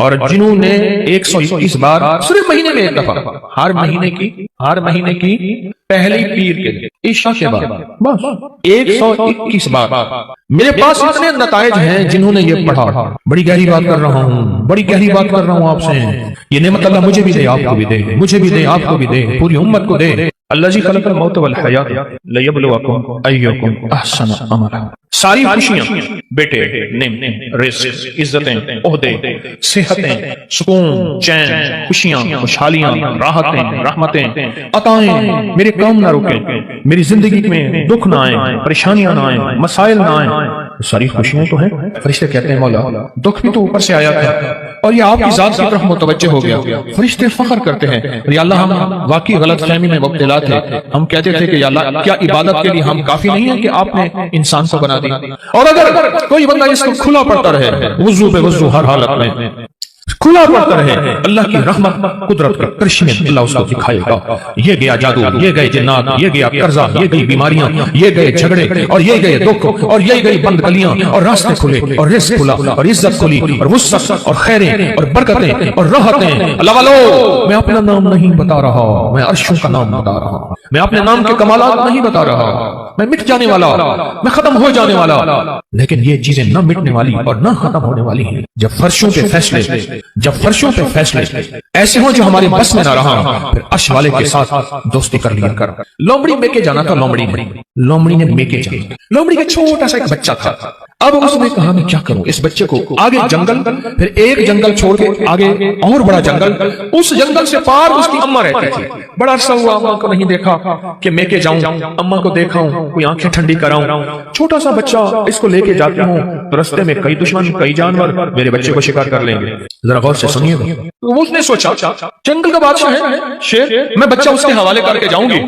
اور جنہوں نے 121 بار صرف مہینے میں ایک دفعہ ہر مہینے کی پہلی پیر کے دن عشاء کے بعد بس 121 بار میرے پاس اتنے نتائج ہیں جنہوں نے یہ پڑھا. بڑی گہری بات کر رہا ہوں آپ سے. یہ نعمت اللہ مجھے بھی دے، آپ کو بھی دے، مجھے بھی دے، آپ کو بھی دے، پوری امت کو دے. الذی خلق الموت والحیات لیبلوکم ایکم احسن عملا. ساری خوشیاں، بیٹے، نعمت، رزق، عزتیں، عہدے، صحتیں، سکون، چین، خوشیاں، خوشحالیاں، راحتیں، رحمتیں، عطائیں میرے کام نہ رکیں، میری زندگی میں دکھ نہ آئیں، پریشانیاں نہ آئیں، مسائل نہ آئیں. ساری خوشیاں تو ہیں. فرشتے کہتے ہیں مولا دکھ بھی تو اوپر سے آیا تھا اور یہ آپ کی ذات کی طرف متوجہ ہو گیا. فرشتے فخر کرتے ہیں یا اللہ ہم واقعی غلط فہمی میں مبتلا تھے. ہم کہتے تھے کہ یا اللہ کیا عبادت کے لیے ہم کافی نہیں ہیں کہ آپ نے انسان کو بنا دیا. اور اگر کوئی بندہ اس کو کھلا پڑتا رہے وضو پہ وضو ہر حالت میں کھلا پڑتا رہے، اللہ کی رحمت قدرت کا کرشمے اللہ اس کو دکھائے گا. یہ گیا جادو، یہ گئے جنات، یہ گیا قرضہ، یہ گئی بیماریاں، یہ گئے جھگڑے، اور یہ گئے دکھ، اور یہ گئی بند گلیاں، اور راستے کھلے، اور رزق کھلا، اور عزت کھلی، اور وسعت، اور خیریں، اور برکتیں، اور راحتیں. اللہ والو میں اپنا نام نہیں بتا رہا، میں عرشوں کا نام بتا رہا. میں اپنے نام کے کمالات نہیں بتا رہا. میں مٹ جانے والا، میں ختم ہو جانے والا، لیکن یہ چیزیں نہ مٹنے والی اور نہ ختم ہونے والی ہیں. جب فرشوں پہ فیصلے ایسے ہوں جو ہمارے بس میں نہ رہا، پھر عرش والے کے ساتھ دوستی کر لیا کر. لومڑی میکے جانا تھا. لومڑی نے میکے جانا. لومڑی کا چھوٹا سا ایک بچہ تھا. اب اس نے کہا میں کیا کروں اس بچے کو. آگے جنگل، پھر ایک جنگل چھوڑ کے آگے اور بڑا جنگل. اس جنگل سے پار اس کی اماں رہتی تھی. بڑا عرصہ ہوا اماں کو نہیں دیکھا کہ میکے جاؤں، اماں کو دیکھاؤں، کوئی آنکھیں ٹھنڈی کراؤں. چھوٹا سا بچہ، اس کو لے کے جاتی ہوں، رستے میں کئی دشمن، کئی جانور میرے بچے کو شکار کر لیں گے. ذرا غور سے سنیے گا. اس نے سوچا جنگل کا بادشاہ ہے شیر، میں بچہ اس کے حوالے کر کے جاؤں گی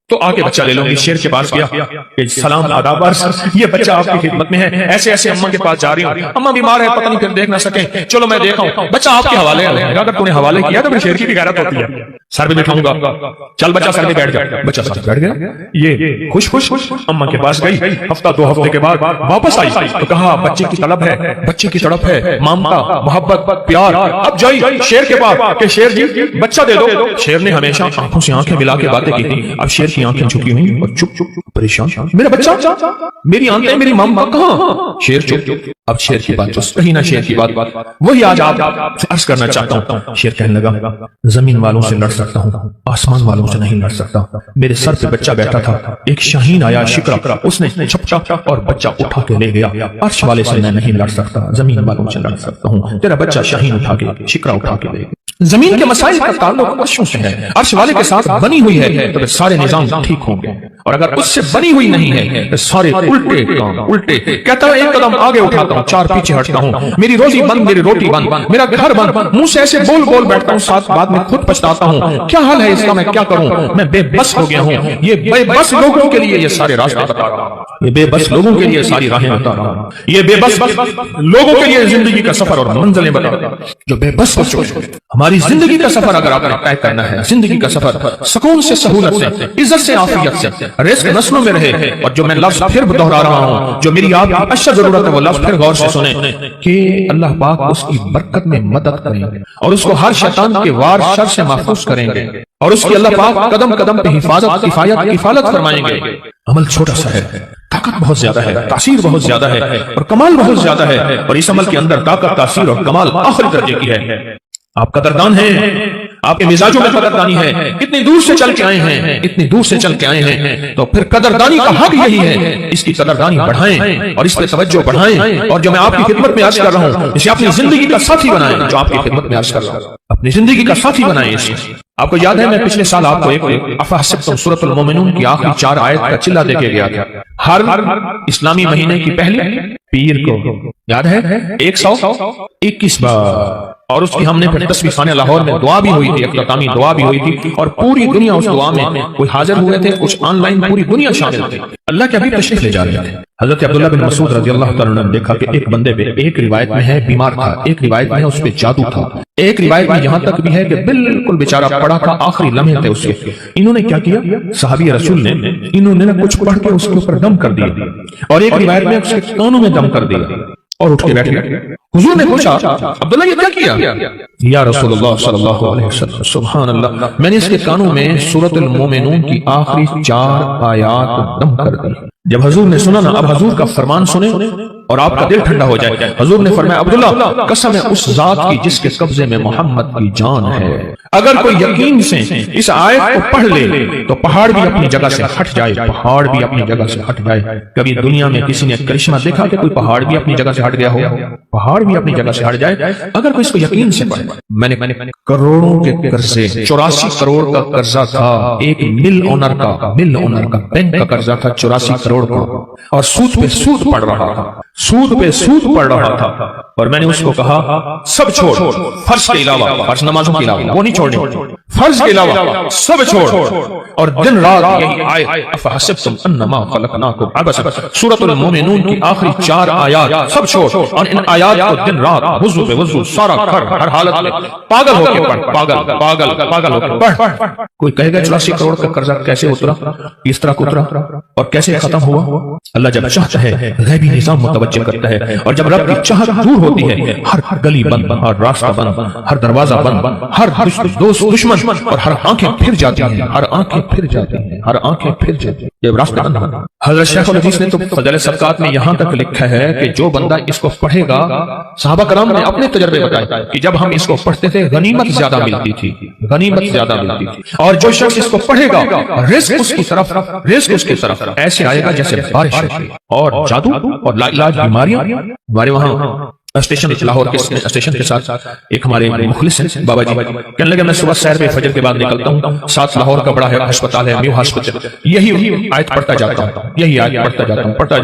تو آ کے بچہ لے لوں گی. شیر کے پاس گیا کہ سلام آداب عرض، یہ بچہ آپ کی خدمت میں ہے. ایسے ایسے اماں کے پاس جا رہی ہوں، اماں بیمار ہے، پتہ نہیں پھر دیکھ نہ سکیں، چلو میں دیکھا ہوں، بچہ آپ کے حوالے ہے. اگر تو نے حوالے کیا تو پھر شیر کی بھی غیرت ہوتی ہے. سر پہ بٹھاؤں گا، چل بچہ سر پہ بیٹھ جا. بچہ سر پہ بیٹھ گیا. یہ خوش اماں کے پاس گئی. ہفتہ دو ہفتے کے بعد واپس آئی تو کہا بچے کی طلب ہے، بچے کی تڑپ ہے، مامتا، محبت، پیار. اب جائی شیر کے پاس کہ شیر جی بچہ دے دو. شیر نے ہمیشہ آنکھوں سے آنکھیں ملا کے باتیں کی تھی. اب شیر کی آنکھیں جھکی ہوئی اور چپ پریشان. میرا بچہ، میری آنکھیں، میری ماما کہاں؟ شیر چپ. اب شیر کی بات تو کہیں نہ شیر کی بات وہی آج آپ عرض کرنا چاہتا ہوں. شیر کہنے لگا زمین والوں سے لڑ سکتا ہوں، آسمان والوں سے نہیں لڑ سکتا. میرے سر پہ بچہ بیٹھا تھا، ایک شاہین آیا شکرا، اس نے چھپچا اور بچہ اٹھا کے لے گیا. عرش والے سے میں نہیں لڑ سکتا، زمین والوں سے لڑ سکتا ہوں. تیرا بچہ شاہین اٹھا کے، شکرا اٹھا کے لے گیا. زمین کے مسائل کا تعلق عرشوں سے ہے، عرش والے کے ساتھ بنی ہوئی ہے تو پھر سارے نظام ٹھیک ہوں گے. اور اگر اس سے بنی ہوئی نہیں ہے تو سارے الٹے. کہتا ہے ایک قدم آگے اٹھاتا ہوں، چار پیچھے ہٹتا ہوں. میری روزی بند، میری روٹی بند، میرا گھر بند. منہ سے ایسے بول بیٹھتا ہوں، ساتھ بعد میں خود پچھتاتا ہوں. کیا حال ہے اس کا، میں کیا کروں، میں بے بس ہو گیا ہوں. یہ بے بس لوگوں کے لیے یہ سارے راستے بتا رہا ہوں. یہ بے بس لوگوں کے لیے ساری راہیں بتا رہا ہوں. یہ بے بس لوگوں کے لیے زندگی کا سفر اور منزلیں بتا رہا ہوں جو بے بس ہو چکے. ہماری زندگی کا سفر اگر آپ نے طے کرنا ہے، زندگی کا سفر سکون سے، سہولت سے، عزت سے، عافیت سے، رزق نسلوں میں رہے. اور جو میں لفظ پھر دہرا رہا ہوں، جو میری آپ کی اشد ضرورت ہے، وہ لفظ پھر غور سے سنیں کہ اللہ پاک اس کی برکت میں مدد کریں گے اور اس کو ہر شیطان کے وار شر سے محفوظ کریں گے اور اس کی اللہ پاک قدم قدم پہ حفاظت، کفالت فرمائیں گے. عمل چھوٹا سا ہے، طاقت بہت زیادہ ہے، تاثیر بہت زیادہ ہے اور کمال بہت زیادہ ہے. اور اس عمل کے اندر طاقت، تاثیر اور کمال آخری درجے کی ہے. آپ قدردان ہیں، آپ کے مزاجوں میں قدردانی ہے. اتنی دور سے چل کے آئے ہیں تو پھر قدردانی کا حق یہی ہے. اس کی قدردانی بڑھائیں اور اس پہ توجہ بڑھائیں. اور جو میں آپ کی خدمت میں عرض کر رہا ہوں، اسے اپنی زندگی کا ساتھی بنائیں. جو آپ کی خدمت میں عرض کر رہا ہوں، اپنی زندگی کا ساتھی بنائیں. اسے آپ کو یاد ہے میں پچھلے سال آپ کو ایک افحسبتم سورۃ المومنون کی آخری 4 آیت کا چلہ دے کے گیا تھا. ہر اسلامی مہینے کی پہلی پیر کو یاد ہے 121 بار. اور اس کی ہم نے پھر تصویر خانہ لاہور میں دعا بھی ہوئی تھی، اختتامی دعا بھی ہوئی تھی. اور پوری دنیا اس دعا میں کوئی حاضر ہوئے تھے، کچھ آن لائن، پوری دنیا شامل تھی. اللہ کے حبیب تشریف لے جا رہے تھے. حضرت عبداللہ بن مسعود رضی اللہ تعالیٰ عنہ نے دیکھا کہ ایک بندے پہ، ایک روایت میں ہے بیمار تھا، ایک روایت میں ہے اس پہ جادو تھا، ایک روایت میں یہاں تک بھی ہے کہ بالکل بیچارہ پڑا تھا، آخری لمحے تھے اس کے. انہوں نے کیا کیا، صحابی رسول نے انہوں نے کچھ پڑھ کے اس کے اوپر دم کر دیا. اور ایک روایت میں اس کے کانوں میں دم کر دیا. और उठ के बैठ गया। हुजूर ने पूछा, अब्दुल्ला ये क्या किया? या रसूलुल्लाह सल्लल्लाहु अलैहि वसल्लम, सुभान अल्लाह, मैंने इसके कानों में सूरतुल मोमिनून की आखिरी 4 आयात दम कर दी। जब हुजूर ने सुना ना, अब हुजूर का फरमान सुने और आपका दिल ठंडा हो जाए। हुजूर ने फरमाया, अब्दुल्ला कसम है उस जात की जिसके कब्जे में मोहम्मद की जान है, अगर कोई यकीन से इस आयत को पढ़ ले तो पहाड़ भी अपनी जगह से हट जाए, पहाड़ भी अपनी जगह से हट जाए। कभी दुनिया में किसी ने करिश्मा देखा कि कोई पहाड़ भी अपनी जगह से हट गया हो? पहाड़ भी अपनी जगह से हट जाए अगर कोई इसको यकीन से पढ़े। मैंने करोड़ों के कर्जे, 84 करोड़ का कर्जा था एक मिल ओनर का बैंक का कर्जा था 84 करोड़ का, और सूद पे सूद पड़ रहा था, सूद पे सूद पड़ रहा था। और मैंने उसको कहा सब छोड़, फर्ज के अलावा, फर्ज नमाजों के अलावा वो नहीं छोड़नी, फर्ज के अलावा सब छोड़, और दिन रात यही आयत अफहसिबतुम अन्नमा खलकनाकुम अबसा, सूरतुल मोमिनून की आखिरी 4 आयत सब छोड़, और इन आयत को दिन रात वुजू पे वुजू सारा हर हालत में पागल होके पढ़, पागल होके पढ़। कोई कहेगा 84 करोड़ का कर्जा कैसे उतरा, किस तरह उतरा और कैसे खत्म हुआ? अल्लाह जब चाहता है गैबी निजाम मुतवज्जह करता है, और जब रब की चाहत दूर होती है हर गली बंद, हर रास्ता बंद, हर दरवाजा बंद, हर दोस्त दुश्मन, और हर आंखें फिर जाती हैं, हर आंखें फिर जाती हैं, हर आंखें फिर जाती हैं, जब रास्ते बंद होते हैं। हज़रत शेख हदीस ने तो फज़ल सदक़ात में यहां तक लिखा है कि जो बंदा इसको पढ़ेगा, सहाबा कराम ने अपने तजर्बे बताए कि जब हम इसको पढ़ते थे गनीमत ज्यादा मिलती थी, गनीमत ज्यादा मिलती थी। और जो शख्स इसको पढ़ेगा रिस्क उसकी तरफ ऐसे आएगा जैसे बारिश होती। और जादू और लाइलाज बीमारियां, हमारे वहां स्टेशन लाहौर के स्टेशन के साथ एक हमारे मुखलिस हैं बाबा जी, कहने लगे मैं सुबह सैर पे फजर के बाद निकलता हूँ, साथ लाहौर का बड़ा अस्पताल है म्यू हॉस्पिटल, यही आयत पढ़ता जाता हूँ, यही आयत पढ़ता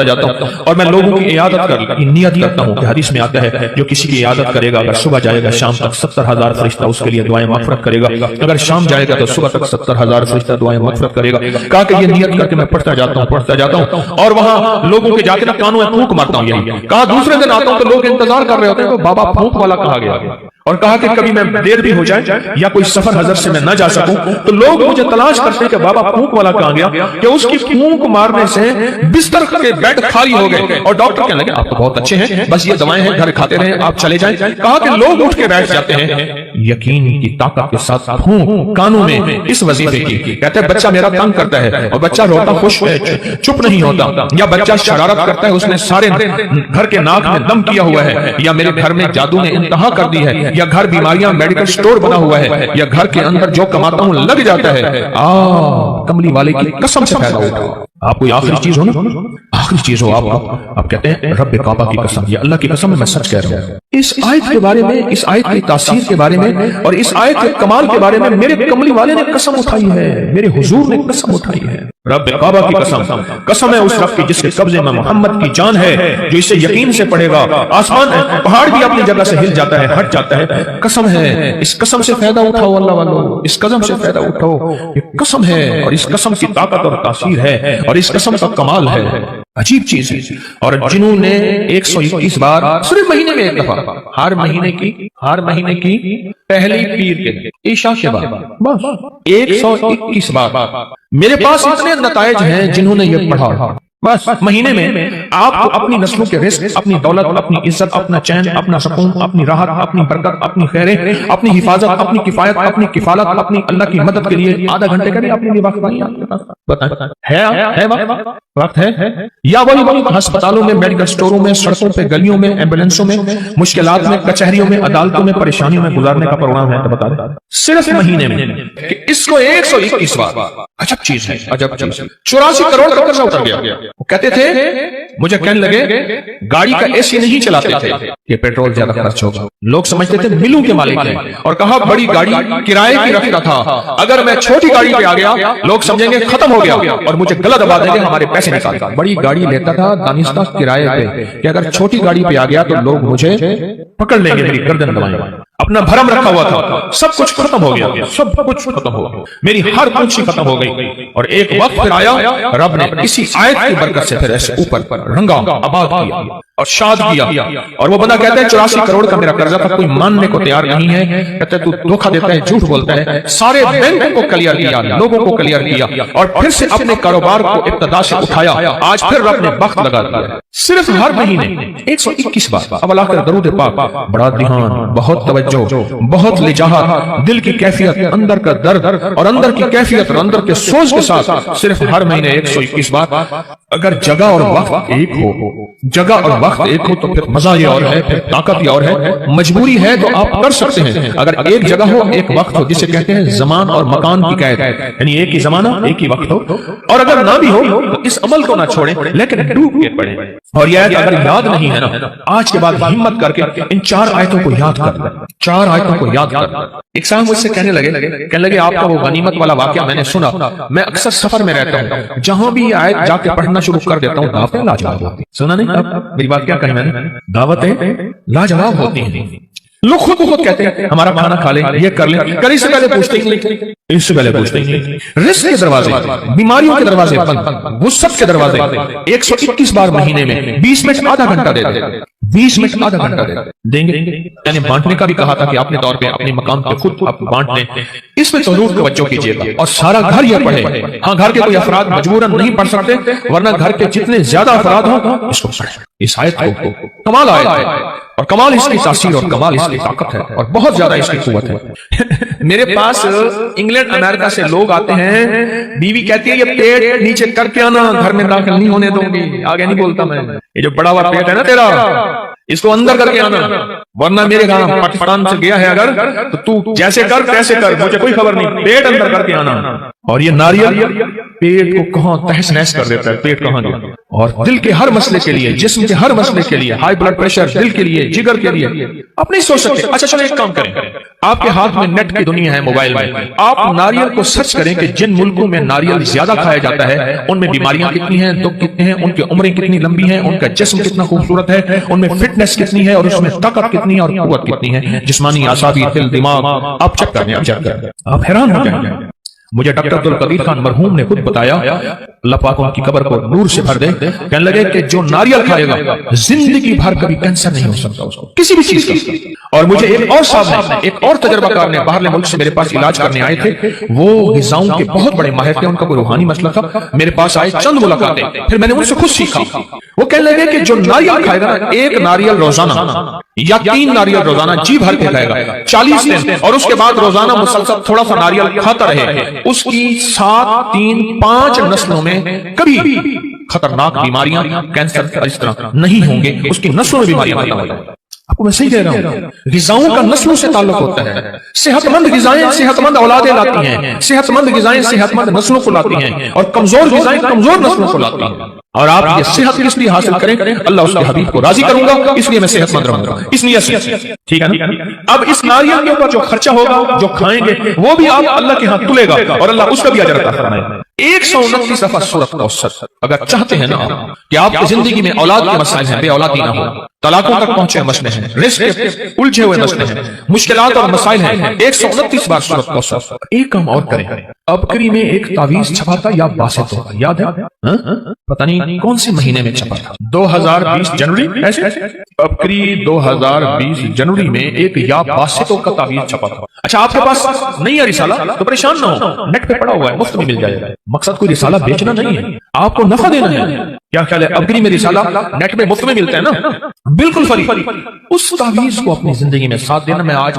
जाता हूँ, और मैं लोगों की इयादत कर नियत करता हूँ कि हदीस में आता है जो किसी की इयादत करेगा अगर सुबह जाएगा शाम तक 70,000 फरिश्ता उसके लिए दुआएं मग़फ़िरत करेगा, अगर शाम जाएगा तो सुबह तक 70,000 फरिश्ता दुआएं मग़फ़िरत करेगा। कहा कि ये नियत करके मैं पढ़ता जाता हूँ और वहां लोगों के जाके ना कानों में फूंक मारता हूँ। यही कहा दूसरे दिन आता हूँ तो लोग इंतजार कर रहे होते हैं तो बाबा फूंक वाला कहा गया, और कहा कि कभी मैं देर भी हो जाए या कोई सफर हजर से मैं न जा सकूं तो लोग मुझे तलाश करते हैं कि बाबा फूंक वाला कहां गया, कि उसकी फूंक मारने से बिस्तर के बेड खाली हो गए और डॉक्टर कहने लगे आप तो बहुत अच्छे हैं, बस ये दवाएं हैं घर खाते रहे आप चले जाएं। कहा कि लोग उठ के बैठ जाते हैं यकीन की ताकत के साथ फूंक कानों में इस वजीफे की। कहते हैं बच्चा मेरा तंग करता है और बच्चा रोता खुश है, चुप नहीं होता, या बच्चा शरारत करता है उसने सारे घर के नाक में दम किया हुआ है, या मेरे घर में जादू ने इंतहा कर दी है, या घर बीमारियां मेडिकल स्टोर बना हुआ है, या घर के अंदर जो कमाता हूं लग जाता है, कमली वाले की कसम से फायदा उठाओ। आप कोई आखिरी चीज हो ना, आखिरी चीज हो आप कहते हैं रब्बे काबा की कसम, ये अल्लाह की कसम है मैं सच कह रहा हूं। इस आयत के बारे में, इस आयत की तासीर के बारे में और इस आयत के कमाल के बारे में मेरे कमली वाले ने कसम उठाई है, मेरे हुजूर ने कसम उठाई है। रब्बे काबा की कसम, कसम है उस रब की जिसके कब्जे में मोहम्मद की जान है, जो इसे यकीन से पढ़ेगा आसमान पहाड़ भी अपनी जगह से हिल जाता है, हट जाता है। कसम है, इस कसम से फायदा उठाओ अल्लाह वालों, इस कसम से फायदा उठाओ, ये कसम है और इस कसम की ताकत और तासीर है और इस कसम का कमाल है, अजीब चीज है। और जिन्होंने 121 बार सिर्फ महीने में एक दफा, हर महीने की पहली पीर के दिन ईशा के बाद बस 121 बार। मेरे पास इतने नतायज हैं जिन्होंने ये पढ़ा, बस महीने में आपको अपनी नस्लों के रिस्क, अपनी दौलत, अपनी इज्जत, अपना चैन, अपना सुकून, अपनी राहत, अपनी बरकत, अपनी खैरें, अपनी हिफाजत, अपनी किफायत, अपनी किफालत, अपनी अल्लाह की मदद के लिए आधा घंटे का भी अपने लिए वक्त नहीं आपके पास? बताएं है वक्त है? या वही अस्पतालों में, मेडिकल स्टोरों में, सड़कों पे, गलियों में, एम्बुलेंसों में, मुश्किलात में, कचहरियों में, अदालतों में, परेशानियों में गुजारने का प्रोग्राम है तो बता दें सिर्फ महीने में कि इसको 121 बार। अजब चीज है, अजब चीज है। 84 करोड़ का कर्जा उतर गया। वो कहते थे, मुझे कहने लगे गाड़ी का एसी नहीं चलाते थे कि पेट्रोल ज्यादा खर्च होगा, लोग समझते थे मिलों के मालिक हैं, और कहा बड़ी गाड़ी किराए की रखता था, अगर मैं छोटी गाड़ी पे आ गया लोग समझेंगे खत्म हो गया और मुझे गला दबा देंगे, हमारे पैसे निकाल। बड़ी गाड़ी लेता था दानिस्ता किराए पे कि अगर छोटी गाड़ी पे आ गया तो लोग मुझे पकड़ लेंगे, मेरी गर्दन दबाएंगे। अपना भरम रखा हुआ था, सब कुछ खत्म हो गया, सब कुछ खत्म हो गया, मेरी हर कुछ खत्म हो गई। और एक वक्त फिर आया, रब ने इसी आयत की बरकत से फिर ऐसे ऊपर पर रंगा आबाद किया और शाद किया। और वो बंदा कहता है 84 करोड़ का मेरा कर्जा था, कोई मानने को तैयार नहीं है, कहता है तू धोखा देता है, झूठ बोलता है। सारे बैंकों को क्लियर किया, लोगों को क्लियर किया और फिर से अपने कारोबार को इब्तिदा से उठाया। आज फिर रब ने वक्त लगा दिया, सिर्फ हर महीने 121 बार। अब अल्लाह का दरूद पाक, बड़ा ध्यान, बहुत तवज्जो, बहुत लिजाहत, दिल की कैफियत, अंदर का दर्द और अंदर की कैफियत और अंदर के सोच के साथ सिर्फ हर महीने 121 बार। अगर जगह और वक्त एक हो, जगह और वक्त एक हो तो फिर मजा ये और है, फिर ताकत ये और है। मजबूरी है तो आप कर सकते हैं। अगर एक जगह हो, एक वक्त हो, जिसे कहते हैं जमान और मकान की कैद, यानी एक ही जमाना एक ही वक्त हो। और अगर ना भी हो तो इस अमल को ना छोड़ें, लेकिन डूब के पढ़ें। और यह अगर याद नहीं है ना, आज के बाद हिम्मत करके इन 4 आयतों को याद कर लें, 4 आयतों को याद कर। एक साहब मुझसे कहने लगे आपका वो गनीमत वाला वाकया मैंने सुना, मैं अक्सर सफर में रहता हूँ, जहां भी आयत जाके पढ़ना शुरू कर देता हूँ, दावतें लाजवाब होती। सुना नहीं? मेरी बात क्या कही मैंने? दावतें लाजवाब होती हैं। लोग खुद को खुद कहते हैं हमारा खाना खा ले, ये कर ले, करी से पहले पूछते ही, इससे पहले पूछते ही। रिस्क के दरवाजे, बीमारियों के दरवाजे बंद, वुसअत के दरवाजे 121 बार महीने में 20 मिनट आधा घंटा दे दें, 20 मिनट आधा घंटा देंगे। मैंने बांटने का भी कहा था कि अपने तौर पे अपने मकाम पे खुद आप बांट लें, इसमें जरूर तवज्जो कीजिएगा और सारा घर ये पढ़े। हाँ, घर के कोई अफराद मजबूरन नहीं पढ़ सकते, वरना घर के जितने ज्यादा अफराद हो इसको पढ़ें, इस आयत को। कमाल आयत है और कमाल इसकी तासीर और कमाल इसकी ताकत है और बहुत ज्यादा इसकी कुव्वत है। मेरे पास इंग्लैंड अमेरिका से लोग आते हैं, बीवी कहती है ये पेट नीचे करके आना, घर में दाखिल नहीं होने दूंगी। आगे नहीं बोलता मैं, ये जो बड़ा हुआ पेट है ना तेरा, इसको अंदर करके आना, वरना मेरे घर पाकिस्तान से गया है अगर तो तू जैसे कर तैसे कर, मुझे कोई खबर नहीं, पेट अंदर करके आना। और ये नारियल पेट को कहां तहस नहस कर देता है, पेट कहां गया। और दिल के हर मसले के लिए, जिस्म के हर मसले के लिए, हाई ब्लड प्रेशर, दिल के लिए, जिगर के लिए, आप नहीं सोच सकते। अच्छा चलो एक काम करें, आपके हाथ में नेट की दुनिया है, मोबाइल में, आप नारियल को सर्च करें कि जिन मुल्कों में नारियल ज्यादा खाया जाता है उनमें बीमारियां कितनी हैं, दुख कितने हैं, उनकी उम्रें कितनी लंबी हैं, उनका जिस्म कितना खूबसूरत है, उनमें फिटनेस कितनी है और उसमें ताकत कितनी है और कुव्वत कितनी है, जिस्मानी, आसाबी, दिल, दिमाग। आप चेक करें, आप हैरान हो जाएंगे। मुझे डॉक्टर अब्दुल कदीर खान मरहूम ने खुद बताया, अल्लाह पाक उनकी कब्र को नूर से भर दे, कहने लगे कि जो नारियल खाएगा जिंदगी भर कभी कैंसर नहीं हो सकता उसको, किसी भी चीज का। और मुझे एक और साहब ने, एक और तजर्बाकार ने बाहरले मुल्क से मेरे पास इलाज करने आए थे, वो गिज़ाओं के बहुत बड़े माहिर थे, उनका कोई रूहानी मसला था, मेरे पास आए, चंद मुलाकातें, फिर मैंने उनसे खुद सीखा। वो कहने लगे कि जो नारियल खाएगा ना, 1 नारियल रोजाना या 3 नारियल रोजाना जी भर के खाएगा 40 दिन, और उसके बाद रोजाना मुसलसल थोड़ा सा नारियल खाता रहे, उसकी 7, 3, 5 नस्लों में कभी खतरनाक बीमारियां, कैंसर इस तरह नहीं होंगे, उसकी नस्लों में बीमारियां खत्म हो जाएंगी। आपको मैं सही कह रहा हूं, गिज़ाओं का नस्लों से ताल्लुक होता है। सेहतमंद गिज़ाएं सेहतमंद औलादें लाती हैं, सेहतमंद गिज़ाएं सेहतमंद नस्लों को लाती हैं, और कमजोर गिज़ाएं कमजोर नस्लों को लाती हैं। और आप ये सेहत किस लिए हासिल करें? अल्लाह उसके हबीब को राजी करूंगा, इसलिए मैं सेहतमंद रहूंगा, इसलिए ठीक है ना। अब इस नारियल के ऊपर जो खर्चा होगा, जो खाएंगे, वो भी आप अल्लाह के यहाँ तुलेगा और अल्लाह उसका भी अजर अता फरमाएगा। 129 दफा सूरत कौसर। अगर चाहते हैं ना कि आपकी जिंदगी में औलाद के मसाइल हैं, बे औलादी ना हो, तलाकों तक पहुंचे मसले हैं, रिस्क के उलझे हुए मसले हैं, मुश्किलात और मसाइल हैं, 129 बार सूरत कौसर। एक काम और करें, अबकरी में एक तावीज छपा था या बासित होगा, याद है? पता नहीं कौन से महीने में छपा था, 2020 जनवरी, ऐसे अबकरी 2020 जनवरी में एक या बासितों का तावीज छपा था। अच्छा, आपके पास नहीं है रिसाला तो परेशान ना हो, नेट पे पड़ा हुआ है, मुफ्त में मिल जाएगा। मकसद कोई रिसाला बेचना नहीं है, आपको नफा देना है। क्या ख्याल है? अबकरी में रिसाला नेट में मुफ्त में मिलता है ना, बिल्कुल फ्री। उस तावीज को अपनी जिंदगी में साथ देना। मैं आज